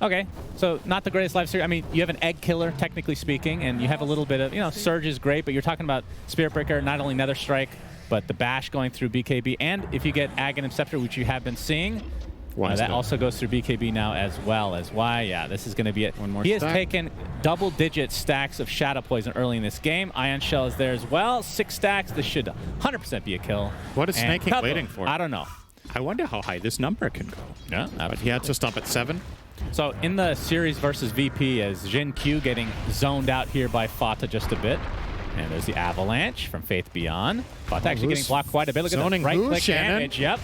Okay, so not the greatest life series. I mean, you have an egg killer, technically speaking, and you have a little bit of, you know, Surge is great, but you're talking about Spirit Breaker, not only Nether Strike, but the Bash going through BKB, and if you get Aghanim Scepter, which you have been seeing, that also goes through BKB now as well as Y. Yeah, this is going to be it. One more He has stack. taken double-digit stacks of Shadow Poison early in this game. Ion Shell is there as well. 6 stacks. This should 100% be a kill. What is And Snake waiting for? I don't know. I wonder how high this number can go. Yeah, But he had to stop at 7. So in the series versus VP, as Jin Q getting zoned out here by Fata just a bit. And there's the Avalanche from Faith Beyond. Fata actually getting blocked quite a bit. Look at the right-click damage. Yep.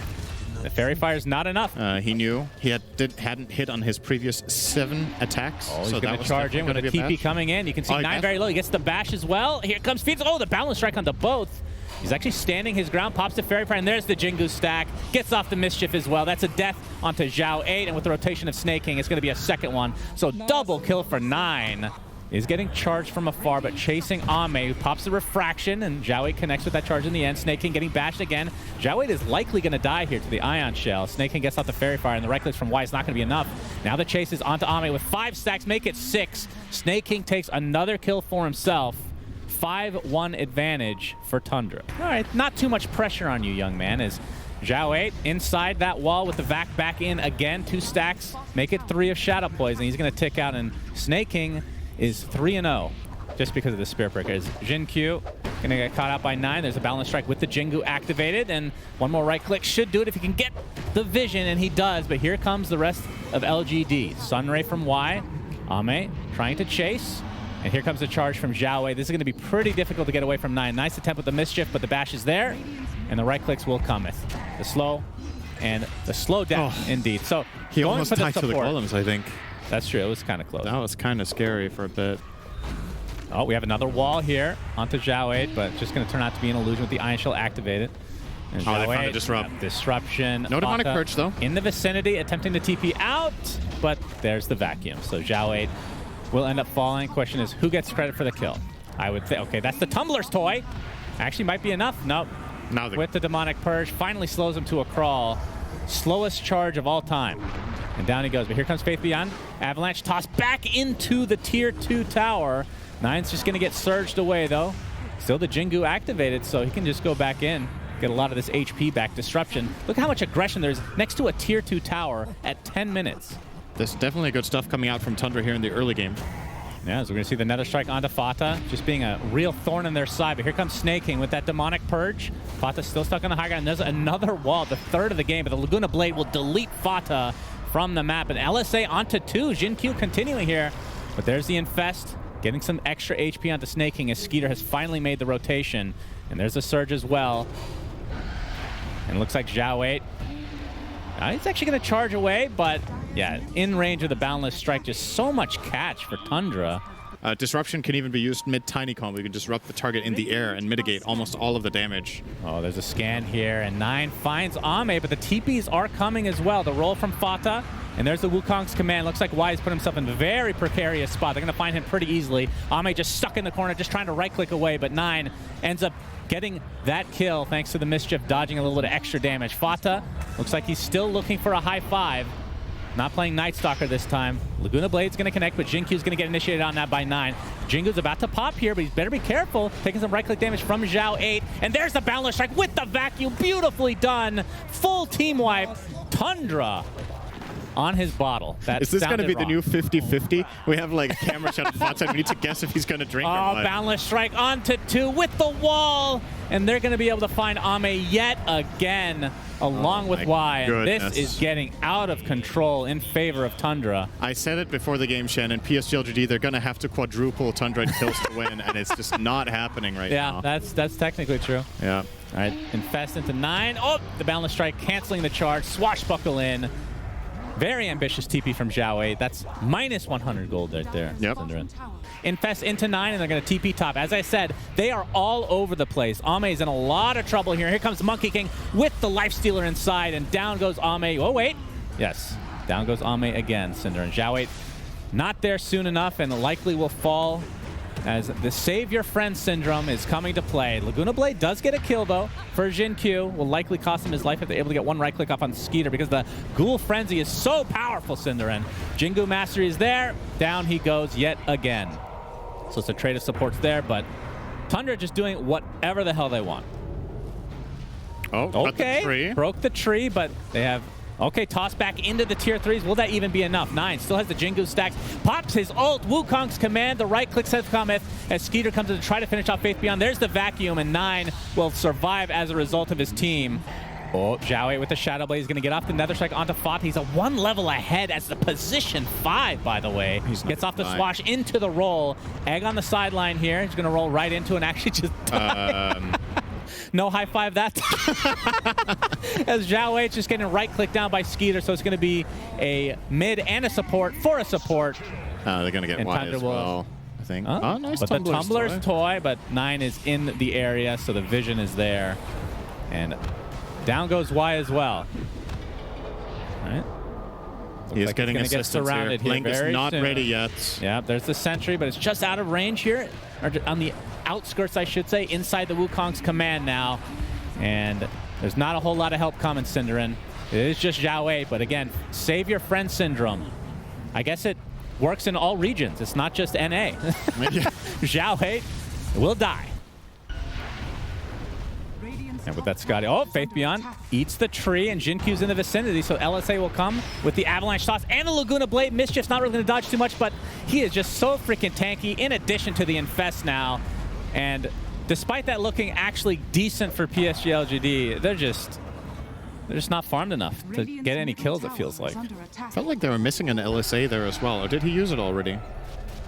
The Fairy Fire's not enough. He knew he hadn't hit on his previous 7 attacks. Oh, he's so going to charge in with a TP coming in. You can see 9 very low. He gets the bash as well. Here comes Phoenix. Oh, the balance strike onto both. He's actually standing his ground, pops the Fairy Fire, and there's the Jingu stack. Gets off the Mischief as well. That's a death onto Zhao 8, and with the rotation of Snake King, it's going to be a second one. So double kill for 9. Is getting charged from afar, but chasing Ame, who pops the Refraction, and Zhao 8 connects with that charge in the end. Snake King getting bashed again. Zhao 8 is likely going to die here to the Ion Shell. Snake King gets off the Fairy Fire, and the right clicks from Y is not going to be enough. Now the chase is onto Ame with 5 stacks, make it 6. Snake King takes another kill for himself. 5-1 advantage for Thundra. All right, not too much pressure on you, young man, as Zhao 8 inside that wall with the Vac back in again. 2 stacks, make it 3 of Shadow Poison. He's going to tick out, and Snake King is 3-0 just because of the Spirit Breaker. Is Jin Q going to get caught out by 9. There's a balance strike with the Jingu activated, and one more right click should do it if he can get the vision, and he does. But here comes the rest of LGD. Sunray from Y. Ame trying to chase. And here comes the charge from Zhao Wei. This is going to be pretty difficult to get away from 9. Nice attempt with the Mischief, but the bash is there. And the right clicks will cometh. The slow and the slow death indeed. So he almost died to the golems, I think. That's true. It was kind of close. That was kind of scary for a bit. Oh, we have another wall here onto Zhao 8, but just going to turn out to be an illusion with the Ion Shell activated. And they found a disrupt. Disruption. No demonic purge, though. In the vicinity, attempting to TP out, but there's the vacuum. So Zhao 8 will end up falling. Question is, who gets credit for the kill? I would think, okay, that's the Tumbler's toy. Actually might be enough. Nope. Now with the demonic purge, finally slows him to a crawl. Slowest charge of all time. And down he goes, but here comes Faith Beyond. Avalanche tossed back into the tier 2 tower. 9's just gonna get surged away though. Still the Jingu activated, so he can just go back in, get a lot of this HP back. Disruption. Look how much aggression there's next to a tier 2 tower at 10 minutes. There's definitely good stuff coming out from Thundra here in the early game. Yeah, so we're going to see the Nether Strike onto Fata, just being a real thorn in their side. But here comes Snake King with that demonic purge. Fata's still stuck on the high ground. And there's another wall, the 3rd of the game. But the Laguna Blade will delete Fata from the map. And LSA onto 2. Jin Q continuing here. But there's the Infest, getting some extra HP onto Snake King as Skeeter has finally made the rotation. And there's a Surge as well. And it looks like Zhao 8. He's actually going to charge away, but yeah, in range of the Boundless Strike, just so much catch for Thundra. Disruption can even be used mid-tiny combo. You can disrupt the target in the air and mitigate almost all of the damage. Oh, there's a scan here, and 9 finds Ame, but the TPs are coming as well. The roll from Fata, and there's the Wukong's command. Looks like Wise put himself in a very precarious spot. They're going to find him pretty easily. Ame just stuck in the corner, just trying to right-click away, but 9 ends up getting that kill thanks to the Mischief dodging a little bit of extra damage. Fata looks like he's still looking for a high 5. Not playing Night Stalker this time. Laguna Blade's going to connect, but Jinkyu's going to get initiated on that by 9. Jingu's about to pop here, but he's better be careful. Taking some right-click damage from Zhao 8. And there's the Boundless Strike with the vacuum. Beautifully done. Full team wipe. Thundra on his bottle. That is this going to be wrong. the new 50-50? We have like a camera shot of Fata. We need to guess if he's going to drink or not. Boundless Strike onto 2 with the wall. And they're going to be able to find Ame yet again, along with Y. And this is getting out of control in favor of Thundra. I said it before the game, Shannon. PSGLGD, they're going to have to quadruple Thundra kills to win, and it's just not happening right now. Yeah, that's technically true. Yeah. All right, Infest into 9. Oh, the Boundless Strike canceling the charge. Swashbuckle in. Very ambitious TP from Zhao 8. That's minus 100 gold right there. Yep. Synderen. Infest into 9, and they're going to TP top. As I said, they are all over the place. Ame's in a lot of trouble here. Here comes Monkey King with the Lifestealer inside, and down goes Ame. Oh, wait. Yes, down goes Ame again, Synderen. Zhao 8 not there soon enough, and likely will fall as the Save Your Friend syndrome is coming to play. Laguna Blade does get a kill, though, for Jin-Q. Will likely cost him his life if they're able to get one right-click off on Skeeter because the Ghoul Frenzy is so powerful, Synderen. Jingu Mastery is there. Down he goes yet again. So it's a trade of supports there, but Thundra just doing whatever the hell they want. Oh, okay. Broke the tree, but they have... Okay, toss back into the tier 3s. Will that even be enough? 9 still has the Jingu stacks. Pops his ult. Wukong's command. The right-click says cometh as Skeeter comes in to try to finish off Faith Beyond. There's the vacuum, and 9 will survive as a result of his team. Oh, Xiao with the Shadow Blade is going to get off the Nether Strike onto Fat. He's a 1 level ahead as the position 5, by the way. Gets off the swash into the roll. Egg on the sideline here. He's going to roll right into and actually just die. No high five that time. As Xiao H just getting right-clicked down by Skeeter, so it's going to be a mid and a support for a support. They're going to get Y as well, I think. Oh, nice. But the Tumbler's toy, but 9 is in the area, so the vision is there. And down goes Y as well. All right. He is getting assistance here. Blink is not ready yet. Yeah, there's the sentry, but it's just out of range here. Or on the outskirts, I should say, inside the Wukong's command now. And there's not a whole lot of help coming, Synderen. It is just Xiao 8, but again, Save Your Friend syndrome. I guess it works in all regions. It's not just NA. Xiao 8 will die. And with that, Scotty, oh, Faith Beyond eats the tree, and Jin-Q's in the vicinity, so LSA will come with the Avalanche toss and the Laguna Blade. Mischief's not really going to dodge too much, but he is just so freaking tanky, in addition to the Infest now. And despite that looking actually decent for PSGLGD, they're just not farmed enough to get any kills, it feels like. Felt like they were missing an LSA there as well, or did he use it already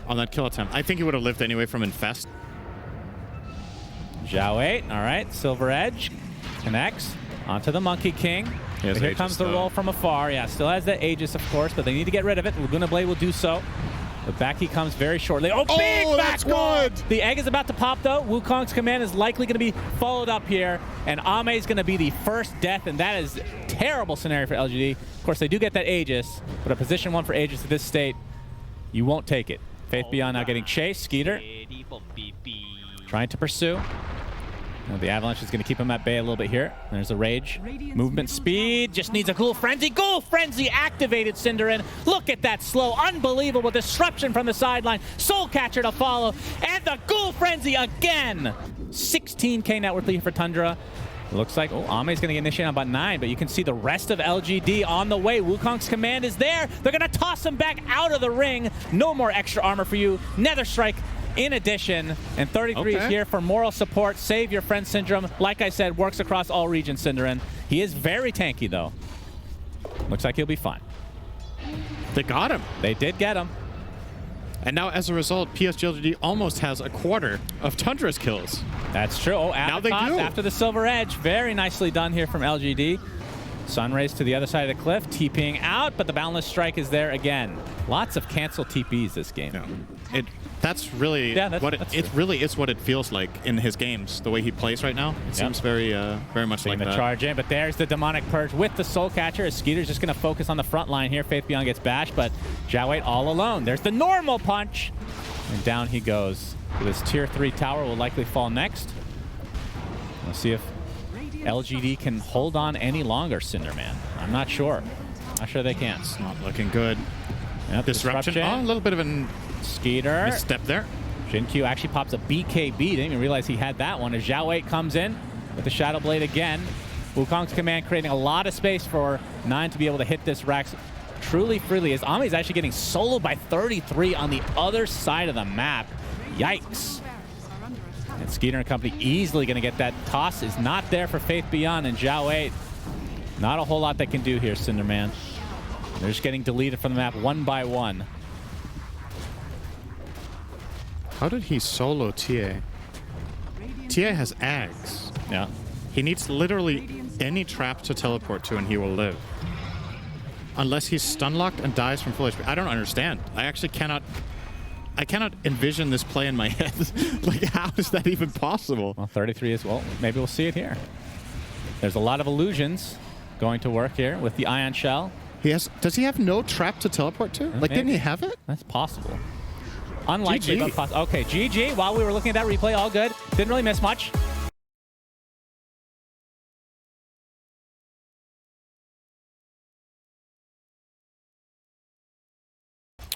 on that kill attempt? I think he would have lived anyway from Infest. Xiao 8, all right, Silver Edge connects onto the Monkey King. Here comes the roll from afar. Yeah, still has the Aegis, of course, but they need to get rid of it. Laguna Blade will do so. But back he comes very shortly. Oh, big back goal! The egg is about to pop, though. Wukong's command is likely going to be followed up here, and Ame is going to be the first death, and that is a terrible scenario for LGD. Of course, they do get that Aegis, but a position 1 for Aegis at this state, you won't take it. Faith Beyond now getting chased. Skeeter trying to pursue. The Avalanche is going to keep him at bay a little bit here. There's a Rage. Movement speed. Just needs a Ghoul Frenzy. Ghoul Frenzy activated, Synderen. Look at that slow, unbelievable disruption from the sideline. Soul Catcher to follow. And the Ghoul Frenzy again. 16K net worth lead for Thundra. It looks like, oh, Ame's going to get initiated on about 9, but you can see the rest of LGD on the way. Wukong's command is there. They're going to toss him back out of the ring. No more extra armor for you. Nether Strike in addition, and 33 is here for moral support. Save Your Friend syndrome, like I said, works across all regions, Synderen. He is very tanky, though. Looks like he'll be fine. They got him. They did get him. And now, as a result, PSGLGD almost has a quarter of Tundra's kills. That's true. Oh, now they do. After the Silver Edge. Very nicely done here from LGD. Sunrays to the other side of the cliff, TPing out, but the Boundless Strike is there again. Lots of cancel TPs this game. Yeah. That's really what it really is what it feels like in his games. The way he plays right now, it seems very much like that. Charge in, but there's the Demonic Purge with the Soul Catcher. As Skeeter's just going to focus on the front line here. Faith Beyond gets bashed, but Xiao 8 all alone. There's the normal punch, and down he goes. This tier 3 tower will likely fall next. We'll see if LGD can hold on any longer, Cinderman. I'm not sure. Not sure they can. It's not looking good. Yep, disruption. Oh, a little bit of a Skeeter misstep there. Jin-Q actually pops a BKB. Didn't even realize he had that one. As Xiao 8 comes in with the Shadow Blade again. Wukong's command creating a lot of space for 9 to be able to hit this Rax truly freely. As Ame is actually getting soloed by 33 on the other side of the map. Yikes. And Skeeter and company easily going to get that. Toss is not there for Faith Beyond, and Xiao 8. Not a whole lot they can do here, Cinderman. They're just getting deleted from the map 1 by 1. How did he solo TA? TA has Ags. Yeah. He needs literally any trap to teleport to and he will live. Unless he's stun locked and dies from full HP. I don't understand. I actually cannot envision this play in my head. Like, how is that even possible? Well, 33 as well. Maybe we'll see it here. There's a lot of illusions going to work here with the Ion Shell. Does he have no trap to teleport to? Like, maybe. Didn't he have it? That's possible. Unlikely, GG. but okay, GG. While we were looking at that replay, all good. Didn't really miss much.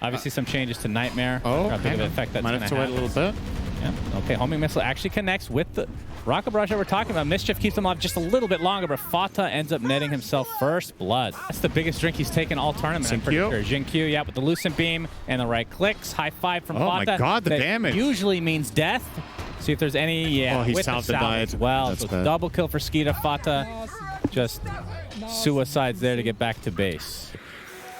Obviously, some changes to Nightmare. Oh, How big of an effect that's might going have to to have. wait a little bit. Yeah. Okay, homing missile actually connects with the rocket barrage that we're talking about. Mischief keeps him off just a little bit longer, but Fata ends up netting himself first blood. That's the biggest drink he's taken all tournament. I'm pretty sure. Jinkyu, yeah, with the Lucent Beam and the right clicks. High five from Fata. Oh my God, the that damage. Usually means death. See if there's any, yeah, Oh, he with the salved salve died. as well. That's So bad. double kill for Skeeta. Fata just suicides there to get back to base.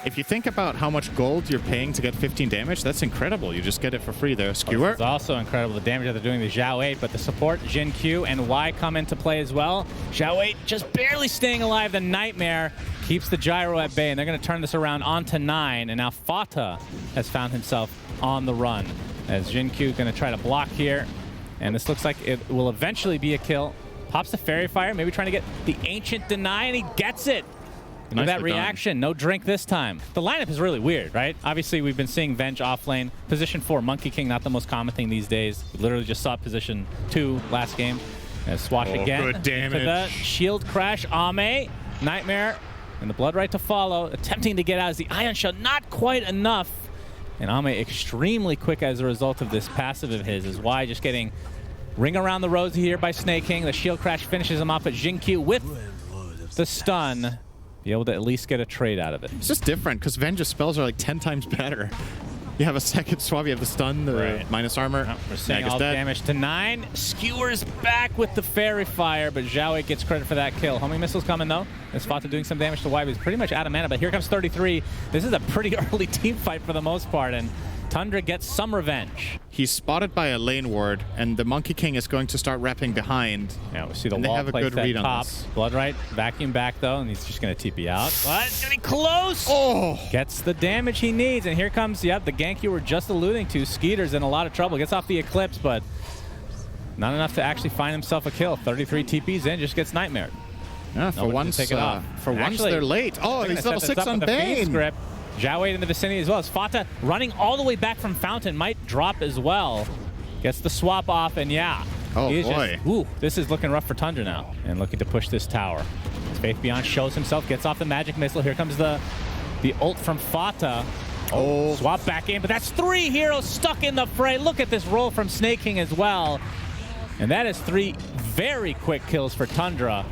If you think about how much gold you're paying to get 15 damage, that's incredible. You just get it for free there. Skewer. It's also incredible the damage that they're doing to Zhao 8, but the support, Jin Q and Y come into play as well. Zhao 8 just barely staying alive. The Nightmare keeps the Gyro at bay, and they're going to turn this around onto 9, and now Fata has found himself on the run as Jin Q going to try to block here, and this looks like it will eventually be a kill. Pops the Fairy Fire, maybe trying to get the Ancient Deny, and he gets it. Look at that reaction. No drink this time. The lineup is really weird, right? Obviously, we've been seeing Venge off lane. Position 4, Monkey King, not the most common thing these days. We literally just saw position 2 last game. Swash again. Good damage. To the shield crash. Ame, Nightmare, and the Blood Right to follow. Attempting to get out as the Ion Shell. Not quite enough. And Ame extremely quick as a result of this passive of his. Is why just getting ring around the rosy here by Snake King. The shield crash finishes him off, but Jinkyu with the stun. Be able to at least get a trade out of it. It's just different because Venge's spells are like 10 times better. You have a second swab, you have the stun, the minus armor. Oh, we're seeing all the damage to 9. Skewers back with the Fairy Fire, but Zhao 8 gets credit for that kill. Homing missile's coming though. As Fata doing some damage to Y, but he's pretty much out of mana, but here comes 33. This is a pretty early team fight for the most part, and Thundra gets some revenge. He's spotted by a lane ward, and the Monkey King is going to start wrapping behind. Yeah, we see the and wall they have a place good that read on top. this. Blood Right, vacuum back though, and he's just going to TP out. But it's getting close! Oh! Gets the damage he needs, and here comes, the gank you were just alluding to. Skeeter's in a lot of trouble. Gets off the Eclipse, but not enough to actually find himself a kill. 33 TPs in, just gets nightmared. Yeah, for once, once they're late. Oh, he's level 6 on Bane. Zhao 8 in the vicinity as well. As Fata running all the way back from Fountain, might drop as well. Gets the swap off, and yeah. Oh boy. This is looking rough for Thundra now. And looking to push this tower. As Faith Beyond shows himself, gets off the magic missile. Here comes the ult from Fata. Oh, swap back in, but that's 3 heroes stuck in the fray. Look at this roll from Snake King as well. And that is 3 very quick kills for Thundra.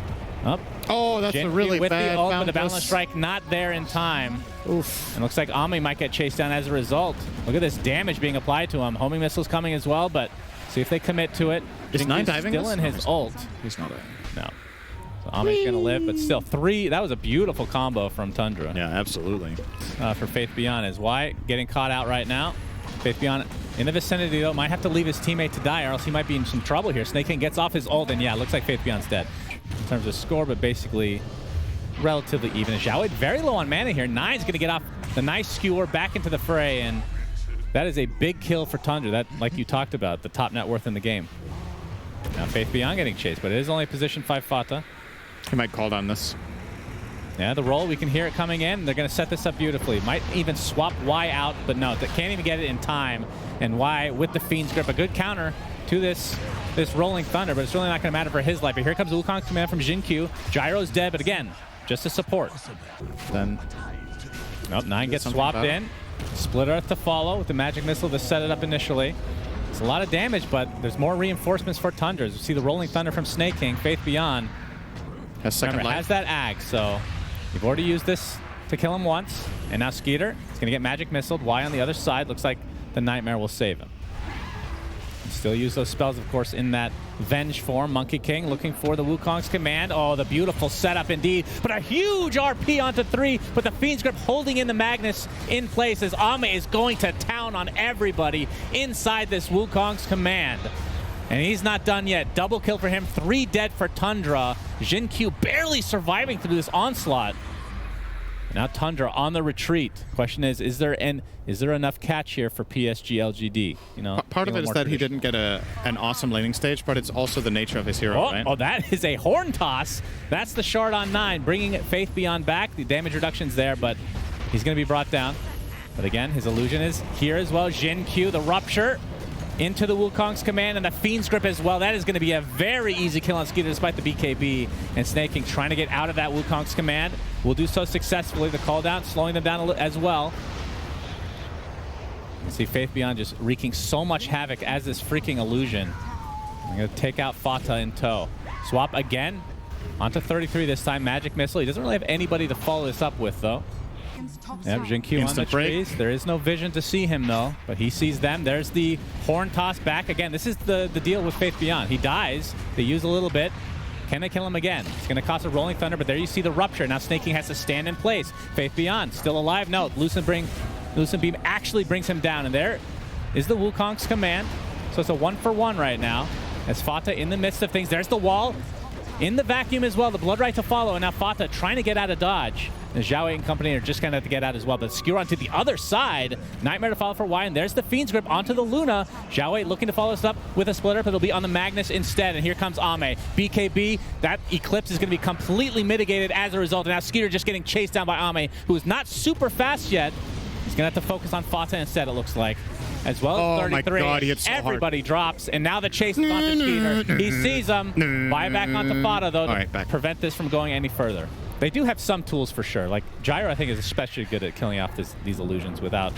Oh, that's a really with bad the ult, but the balance strike not there in time. Oof. And looks like Ame might get chased down as a result. Look at this damage being applied to him. Homing missiles coming as well, but see if they commit to it. Is 9 diving? Still in his ult. He's not. No. So Ame's gonna live, but still 3. That was a beautiful combo from Thundra. Yeah, absolutely. For Faith Beyond as Y getting caught out right now. Faith Beyond in the vicinity though, might have to leave his teammate to die, or else he might be in some trouble here. Snake King gets off his ult, and yeah, looks like Faith Beyond's dead in terms of score, but basically relatively even. Zhao 8 very low on mana here. 9's gonna get off the nice skewer back into the fray, and that is a big kill for Thundra. That, like you talked about, the top net worth in the game. Now Faith Beyond getting chased, but it is only position 5 Fata. He might call down this. Yeah, the roll, we can hear it coming in. They're going to set this up beautifully. Might even swap Y out, but no, they can't even get it in time. And Y with the Fiend's Grip, a good counter to this rolling Thunder, but it's really not going to matter for his life. But here comes Wukong's command from Jinkyu. Gyro's dead, but again, just a support. Then, nope, 9 gets swapped in. Split Earth to follow with the magic missile to set it up initially. It's a lot of damage, but there's more reinforcements for Thundra. You see the rolling Thunder from Snake King. Faith Beyond has second life. Has that Ag, so you've already used this to kill him once. And now Skeeter is going to get magic missiled. Y on the other side. Looks like the Nightmare will save him. Still use those spells, of course, in that Venge form. Monkey King looking for the Wukong's command. Oh, the beautiful setup indeed. But a huge RP onto 3, but the Fiend's Grip holding in the Magnus in place as Ame is going to town on everybody inside this Wukong's command. And he's not done yet. Double kill for him. 3 dead for Thundra. Jinkyu barely surviving through this onslaught. Now Thundra on the retreat. Question is there enough catch here for PSGLGD? You know, part of it is that he didn't get an awesome laning stage, but it's also the nature of his hero, right? Oh, that is a horn toss. That's the shard on 9, bringing Faith Beyond back. The damage reduction's there, but he's going to be brought down. But again, his illusion is here as well. Jin Q, the rupture into the Wukong's command, and the Fiend's grip as well. That is going to be a very easy kill on Skeeter despite the BKB. And Snake King trying to get out of that Wukong's command. Will do so successfully. The call down, slowing them down as well. You see Faith Beyond just wreaking so much havoc as this freaking illusion. I'm going to take out Fata in tow. Swap again onto 33 this time. Magic Missile. He doesn't really have anybody to follow this up with, though. Yep, Jin Q on the trees. There is no vision to see him, though, but he sees them. There's the horn toss back. Again, this is the deal with Faith Beyond. He dies. They use a little bit. Can they kill him again? It's going to cost a Rolling Thunder, but there you see the rupture. Now Snake King has to stand in place. Faith Beyond still alive. No, Lucent Beam actually brings him down, and there is the Wukong's command. So it's a 1-for-1 right now. As Fata in the midst of things. There's the wall. In the vacuum as well, the Blood Right to follow, and now Fata trying to get out of dodge. And Zhao and company are just going to have to get out as well. But Skewer onto the other side. Nightmare to follow for Y, and there's the Fiend's grip onto the Luna. Zhao looking to follow this up with a splitter, but it'll be on the Magnus instead. And here comes Ame. BKB, that Eclipse is going to be completely mitigated as a result. And now Skeeter just getting chased down by Ame, who is not super fast yet. He's going to have to focus on Fata instead, it looks like. As well as 33. My God, he hit so Everybody hard. Drops, and now the chase is onto Skeeter. He sees him. Buy back onto Fata, though, to prevent this from going any further. They do have some tools for sure. Like, Gyro, I think, is especially good at killing off these illusions without,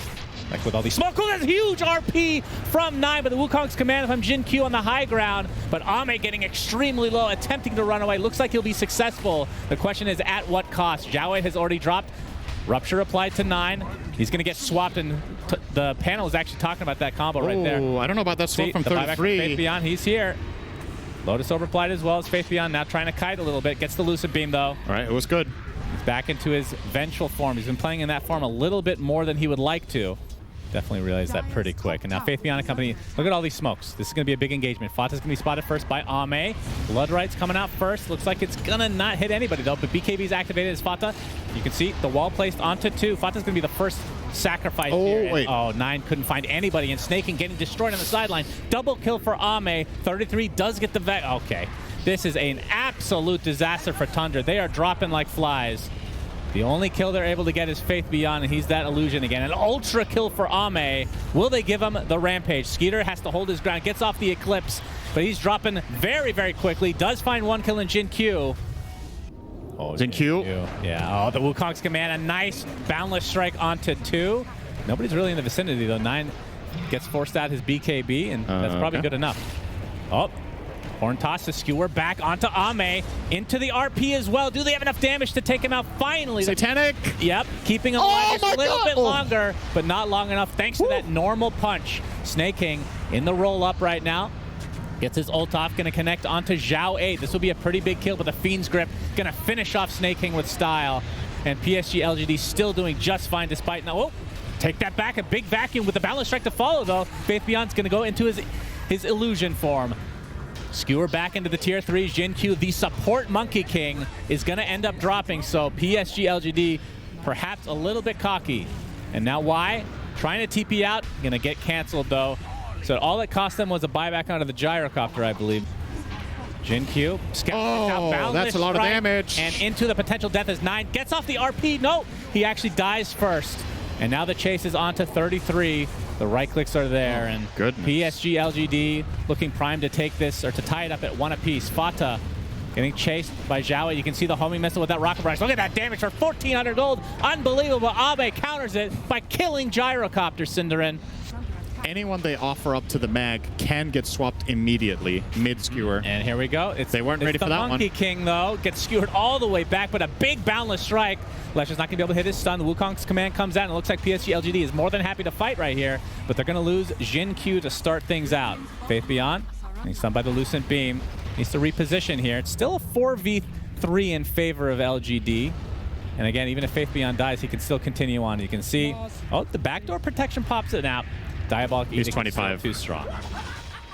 like, with all these smoke. Oh, that's a huge RP from 9, but the Wukong's command from Jin Q on the high ground. But Ame getting extremely low, attempting to run away. Looks like he'll be successful. The question is, at what cost? Zhao has already dropped. Rupture applied to 9. He's going to get swapped, and the panel is actually talking about that combo right there. I don't know about that swap from 33. Faith Beyond, he's here. Lotus overapplied as well as Faith Beyond, now trying to kite a little bit. Gets the Lucid Beam, though. All right, it was good. He's back into his vengeful form. He's been playing in that form a little bit more than he would like to. Definitely realized that pretty quick. And now Faith Beyond and company, look at all these smokes. This is going to be a big engagement. Fata's going to be spotted first by Ame. Blood Right's coming out first. Looks like it's going to not hit anybody, though. But BKB's activated as Fata. You can see the wall placed onto 2. Fata's going to be the first sacrifice here. Wait. Oh, 9 couldn't find anybody. And Snake King getting destroyed on the sideline. Double kill for Ame. 33 does get the okay. This is an absolute disaster for Thundra. They are dropping like flies. The only kill they're able to get is Faith Beyond, and he's that illusion again. An ultra kill for Ame. Will they give him the Rampage? Skeeter has to hold his ground, gets off the Eclipse, but he's dropping very, very quickly. Does find 1 kill in Jin Q. Oh, Jin Q? Yeah, oh, the Wukong's command, a nice boundless strike onto 2. Nobody's really in the vicinity, though. 9 gets forced out his BKB, and that's probably good enough. Oh. Horn toss to Skewer back onto Ame, into the RP as well. Do they have enough damage to take him out finally? Satanic! Yep, keeping him alive just a little bit longer, but not long enough thanks to that normal punch. Snake King in the roll-up right now. Gets his ult off, going to connect onto Zhao 8. This will be a pretty big kill, but the Fiend's grip going to finish off Snake King with style. And PSGLGD still doing just fine despite now. Oh, take that back, a big vacuum with the balance strike to follow, though. Faith Beyond's going to go into his illusion form. Skewer back into the tier 3s. Jin Q, the support Monkey King, is going to end up dropping. So PSGLGD perhaps a little bit cocky. And now Y, trying to TP out, going to get canceled though. So all it cost them was a buyback onto the gyrocopter, I believe. Jin Q, that's a lot of damage. And into the potential death as 9 gets off the RP. No, he actually dies first. And now the chase is on to 33. The right clicks are there, and PSGLGD looking primed to take this, or to tie it up at 1 apiece. Fata getting chased by Zhao. You can see the homing missile with that rocket barrage. Look at that damage for 1,400 gold. Unbelievable. Abe counters it by killing Gyrocopter, Synderen. Anyone they offer up to the mag can get swapped immediately, mid-skewer. And here we go. They weren't ready for that one. The Monkey King, though, gets skewered all the way back, but a big boundless strike. Lesher's not going to be able to hit his stun. The Wukong's command comes out, and it looks like PSGLGD is more than happy to fight right here, but they're going to lose Jin Q to start things out. Faith Beyond, he's stunned by the Lucent Beam. Needs to reposition here. It's still a 4v3 in favor of LGD. And again, even if Faith Beyond dies, he can still continue on. You can see, oh, the backdoor protection pops it out. Diabolic Edict. He's 25. Too strong.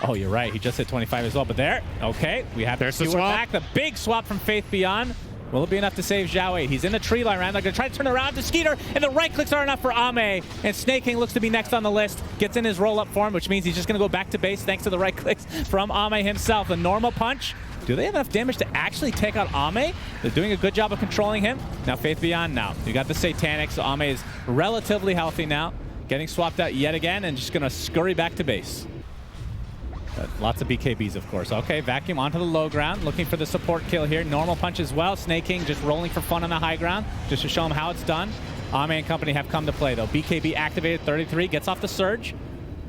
Oh, you're right. He just hit 25 as well. But there, okay, we have the swap back. The big swap from Faith Beyond. Will it be enough to save Zhao 8? He's in the tree line round. They're going to try to turn around to Skeeter, and the right clicks are enough for Ame. And Snake King looks to be next on the list. Gets in his roll-up form, which means he's just going to go back to base thanks to the right clicks from Ame himself. The normal punch Do they have enough damage to actually take out Ame? They're doing a good job of controlling him. Now Faith Beyond now. You got the Satanic, so Ame is relatively healthy now. Getting swapped out yet again and just going to scurry back to base. Lots of BKBs, of course. Okay, Vacuum onto the low ground, looking for the support kill here. Normal punch as well. Snake King just rolling for fun on the high ground, just to show him how it's done. Ame and company have come to play, though. BKB activated, 33, gets off the surge.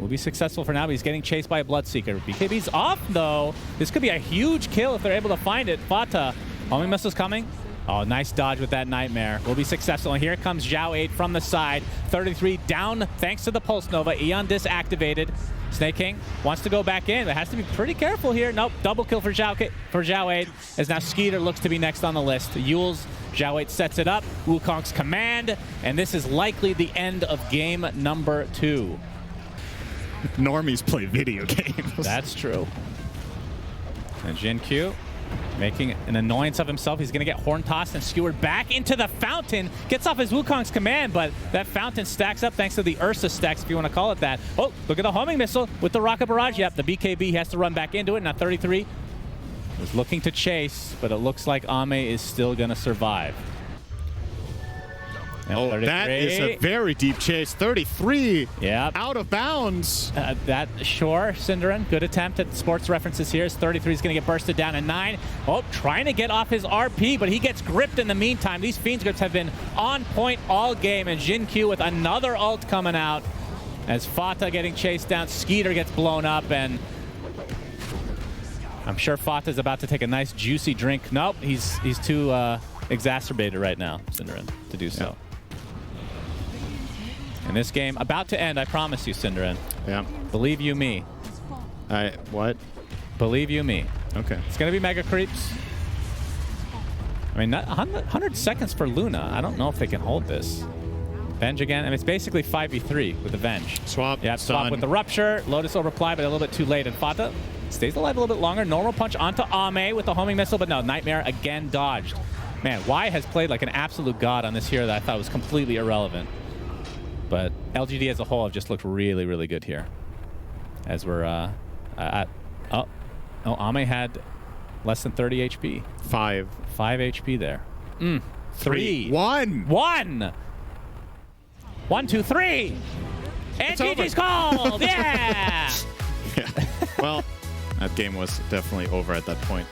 Will be successful for now, but he's getting chased by a Bloodseeker. BKB's off, though. This could be a huge kill if they're able to find it. Fata, homing missile's coming. Oh, nice dodge with that Nightmare. Will be successful. And here comes Zhao 8 from the side. 33 down thanks to the Pulse Nova. Eon disactivated. Snake King wants to go back in, but has to be pretty careful here. Nope, double kill for Zhao 8, as now Skeeter looks to be next on the list. Yules, Zhao 8 sets it up. Wukong's command, and this is likely the end of game number 2. Normies play video games. That's true. And Jin Q making an annoyance of himself. He's going to get horn tossed and skewered back into the fountain. Gets off his Wukong's command, but that fountain stacks up thanks to the Ursa stacks, if you want to call it that. Oh, look at the homing missile with the rocket barrage. Yep, the BKB has to run back into it. Now 33 was looking to chase, but it looks like Ame is still going to survive. And oh, 33. That is a very deep chase. 33. Yep. Out of bounds. Sure, Synderen. Good attempt at sports references here. 33 is going to get bursted down at 9. Oh, trying to get off his RP, but he gets gripped in the meantime. These Fiends grips have been on point all game, and Jin Q with another ult coming out as Fata getting chased down. Skeeter gets blown up, and I'm sure Fata's about to take a nice juicy drink. Nope, he's too exacerbated right now, Synderen, to do so. Yeah. And this game about to end, I promise you, Synderen. Yeah. Believe you me. What? Believe you me. Okay. It's going to be Mega Creeps. I mean, 100 seconds for Luna. I don't know if they can hold this. Venge again. I mean, it's basically 5v3 with the Venge. Swap. Yeah, swap with the Rupture. Lotus will reply, but a little bit too late. And Fata stays alive a little bit longer. Normal punch onto Ame with the homing missile, but no, Nightmare again dodged. Man, Y has played like an absolute god on this hero that I thought was completely irrelevant. But LGD as a whole have just looked really, really good here. As we're at... Oh, Ame had less than 30 HP. 5 HP there. 3. 1. 1. 1, 2, 3. And GG's called. Yeah. Yeah. Well, that game was definitely over at that point.